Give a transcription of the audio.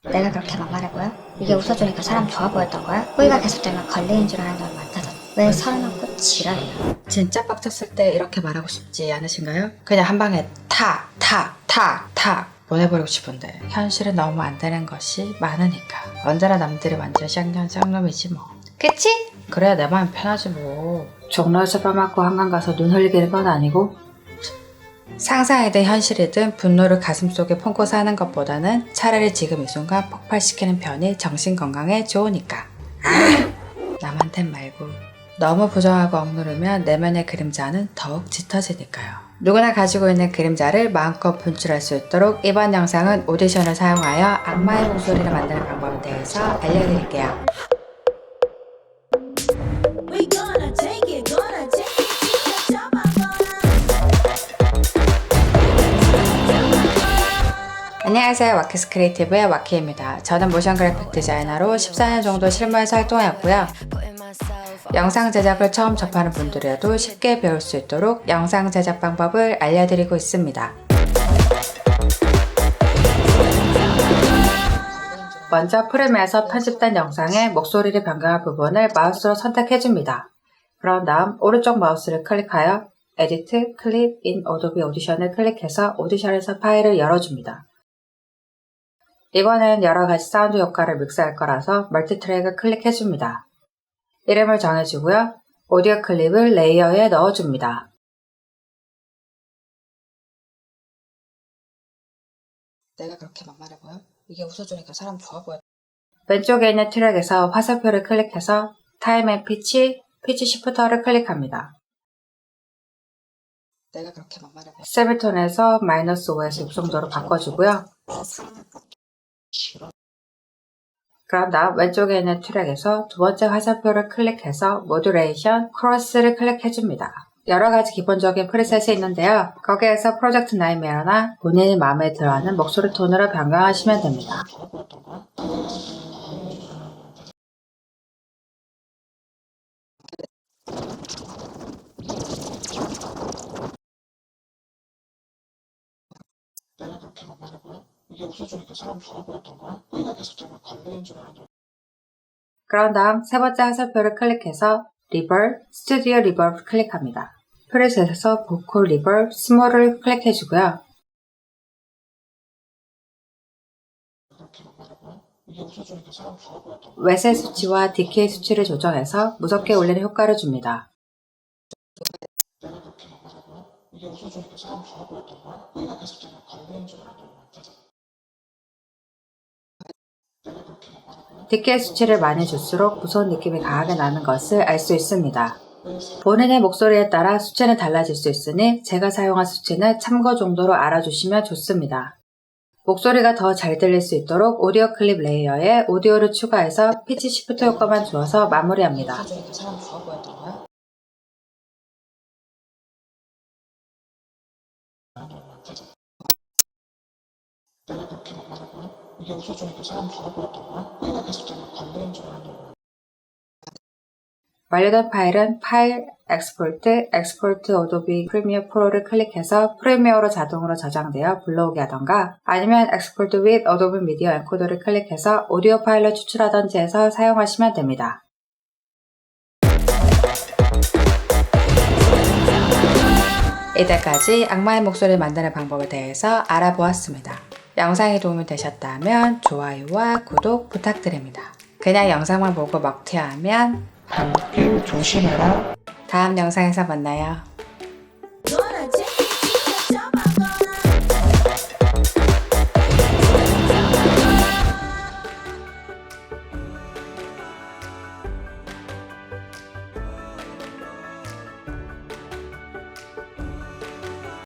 내가 그렇게 막말해 보여? 이게 웃어주니까 사람 좋아 보였던 거야? 호의가 계속되면 걸리는 줄 아는 놈이 많다더니 왜 서른없고 지랄이야. 진짜 빡쳤을 때 이렇게 말하고 싶지 않으신가요? 그냥 한 방에 탁 보내버리고 싶은데 현실은 너무 안 되는 것이 많으니까. 언제나 남들이 완전 쌍놈이지 뭐. 그치? 그래야 내 마음 편하지 뭐. 종로에서 뼈 맞고 한강 가서 눈 흘리는 건 아니고. 상상이든 현실이든 분노를 가슴속에 품고 사는 것보다는 차라리 지금 이 순간 폭발시키는 편이 정신건강에 좋으니까. 남한텐 말고. 너무 부정하고 억누르면 내면의 그림자는 더욱 짙어지니까요. 누구나 가지고 있는 그림자를 마음껏 분출할 수 있도록 이번 영상은 오디션을 사용하여 악마의 목소리를 만드는 방법에 대해서 알려드릴게요. 안녕하세요. 와키스 크리에이티브의 와키입니다. 저는 모션 그래픽 디자이너로 14년 정도 실무에서 활동했고요. 영상 제작을 처음 접하는 분들에도 쉽게 배울 수 있도록 영상 제작 방법을 알려드리고 있습니다. 먼저 프레임에서 편집된 영상의 목소리를 변경할 부분을 마우스로 선택해줍니다. 그런 다음 오른쪽 마우스를 클릭하여 에디트, 클립, 인 어도비 오디션을 클릭해서 오디션에서 파일을 열어줍니다. 이번엔 여러가지 사운드 효과를 믹스할 거라서 멀티트랙을 클릭해줍니다. 이름을 정해주고요. 오디오 클립을 레이어에 넣어줍니다. 내가 그렇게 막말해 보여? 이게 웃어주니까 사람 좋아 보여. 왼쪽에 있는 트랙에서 화살표를 클릭해서 타임 앤 피치 시프터를 클릭합니다. 내가 그렇게 막말해 보여. 세미톤에서 -5에서 6정도로 바꿔주고요. 그럼 다음 왼쪽에 있는 트랙에서 두 번째 화살표를 클릭해서 모듈레이션, 크로스를 클릭해줍니다. 여러가지 기본적인 프리셋이 있는데요. 거기에서 프로젝트 나이메어나 본인이 마음에 들어하는 목소리 톤으로 변경하시면 됩니다. 내가 그렇게 막말해 보여? 이게 웃어주니까 사람 좋아 보였던 거야? 호의가 계속되면 걸리는 줄 알았는데. 그런 다음 세 번째 화살표를 클릭해서 리버브, 스튜디오 리버브 클릭합니다. 프리셋에서 보컬 리버브, 스몰을 클릭해주고요. 그렇게 막말해 보여? 이게 웃어주니까 사람 좋아 보였던 거야? 웨세 수치와 디케이 수치를 조정해서 무섭게 올리는 효과를 줍니다. 내가 그렇게 막말해 보여? 이게 웃어주니까 사람 좋아 보였던 거야? 호의가 계속되면 걸리는 줄 알았는데. 내가 그렇게 막말해 보여? 디케이 수치를 많이 줄수록 무서운 느낌이 강하게 나는 것을 알 수 있습니다. 본인의 목소리에 따라 수치는 달라질 수 있으니 제가 사용한 수치는 참고 정도로 알아주시면 좋습니다. 목소리가 더 잘 들릴 수 있도록 오디오 클립 레이어에 오디오를 추가해서 피치 시프트 효과만 주어서 마무리합니다. 사람 좋아 보였던 거야? 내가 그렇게 막말해 보여? 이게 웃어주니까 사람 좋아 보였던 거야? 호의가 계속되면 걸리는 줄 알았는데. 완료된 파일은 파일, 엑스포트 어도비 프리미어 프로를 클릭해서 프리미어로 자동으로 저장되어 불러오게 하던가 아니면 엑스포트 with 어도비 미디어 엔코더를 클릭해서 오디오 파일로 추출하던지 해서 사용하시면 됩니다. 이때까지 악마의 목소리를 만드는 방법에 대해서 알아보았습니다. 영상이 도움이 되셨다면 좋아요와 구독 부탁드립니다. 그냥 영상만 보고 먹튀하면 감기 조심해라. 다음 영상에서 만나요.